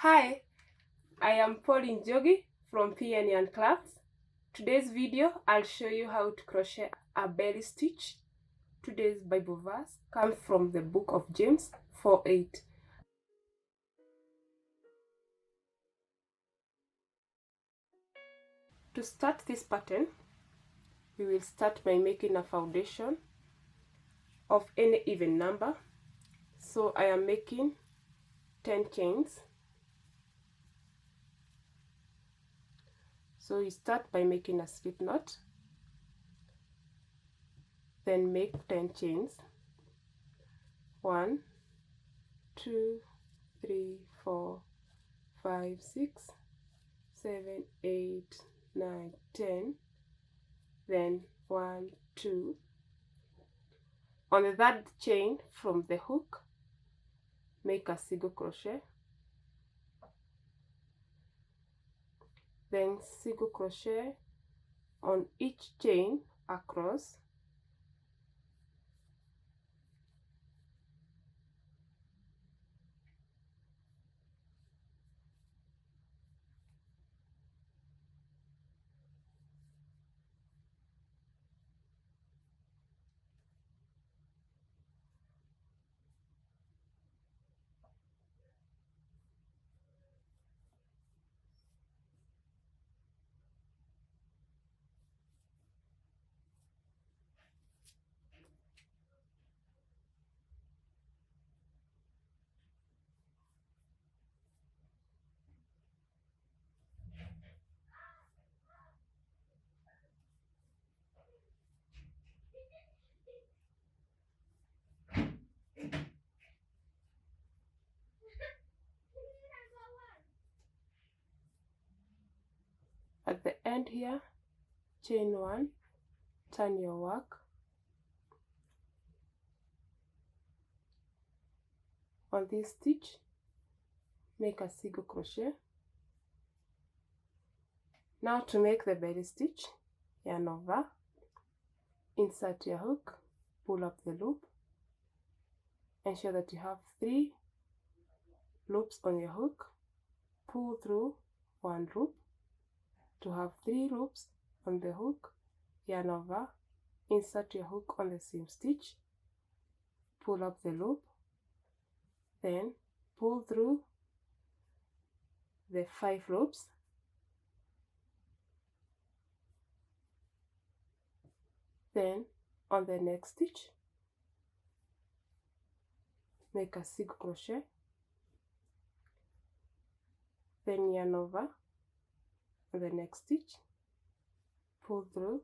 Hi, I am Pauline Jogi from PN Crafts. Today's video I'll show you how to crochet a belly stitch. Today's Bible verse comes from the book of James 4:8. To start this pattern, we will start by making a foundation of any even number. So I am making 10 chains. So you start by making a slip knot, then make 10 chains. 1, 2, 3, 4, 5, 6, 7, 8, 9, 10. Then 1, 2. On the third chain from the hook, make a single crochet, then single crochet on each chain across, at the end here, chain 1, turn your work. On this stitch, make a single crochet. Now to make the belly stitch, yarn over, insert your hook, pull up the loop, ensure that you have 3 loops on your hook, pull through 1 loop. To have 3 loops on the hook, yarn over, insert your hook on the same stitch, pull up the loop, then pull through the 5 loops, then on the next stitch, make a single crochet, then yarn over on the next stitch, pull through,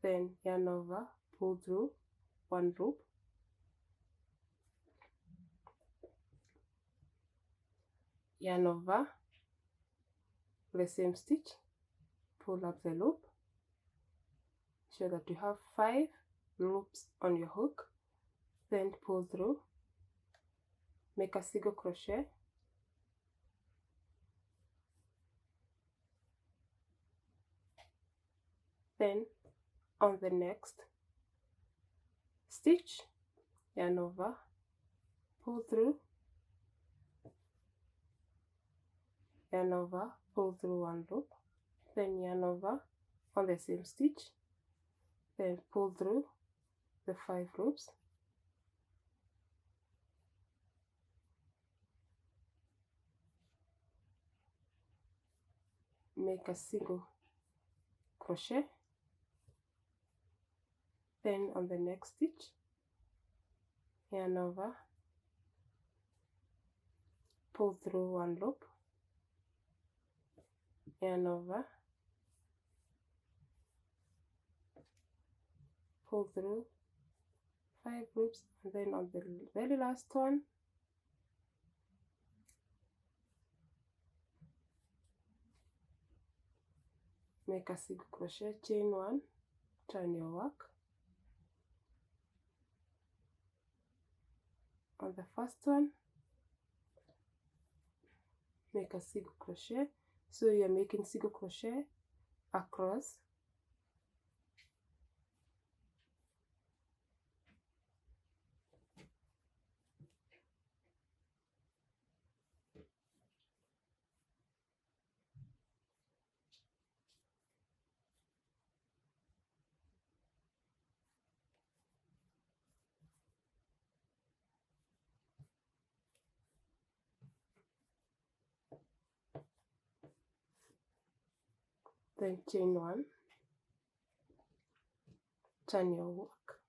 then yarn over, pull through 1 loop, yarn over the same stitch, pull up the loop, ensure that you have 5 loops on your hook, then pull through, make a single crochet, then on the next stitch, yarn over, pull through, yarn over, pull through 1 loop, then yarn over on the same stitch, then pull through the 5 loops, make a single crochet, then on the next stitch, yarn over, pull through 1 loop, yarn over, pull through 5 loops, and then on the very last one, make a single crochet, chain 1, turn your work. On the first one, make a single crochet, so you are making single crochet across, then chain 1, turn your work,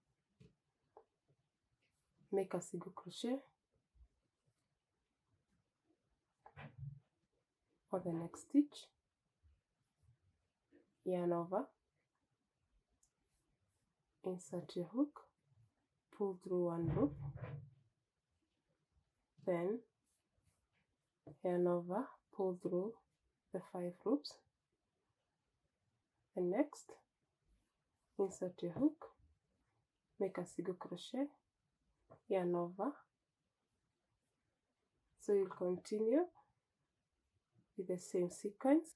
make a single crochet for the next stitch, yarn over, insert your hook, pull through 1 loop, then yarn over, pull through the 5 loops, and next insert your hook, make a single crochet, yarn over. So you'll continue with the same sequence.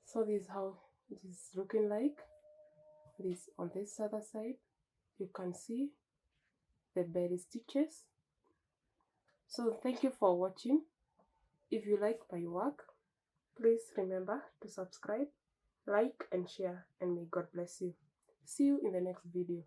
So this is how it is looking like. This on this other side, you can see the belly stitches. So thank you for watching. If you like my work, please remember to subscribe, like and share, and may God bless you. See you in the next video.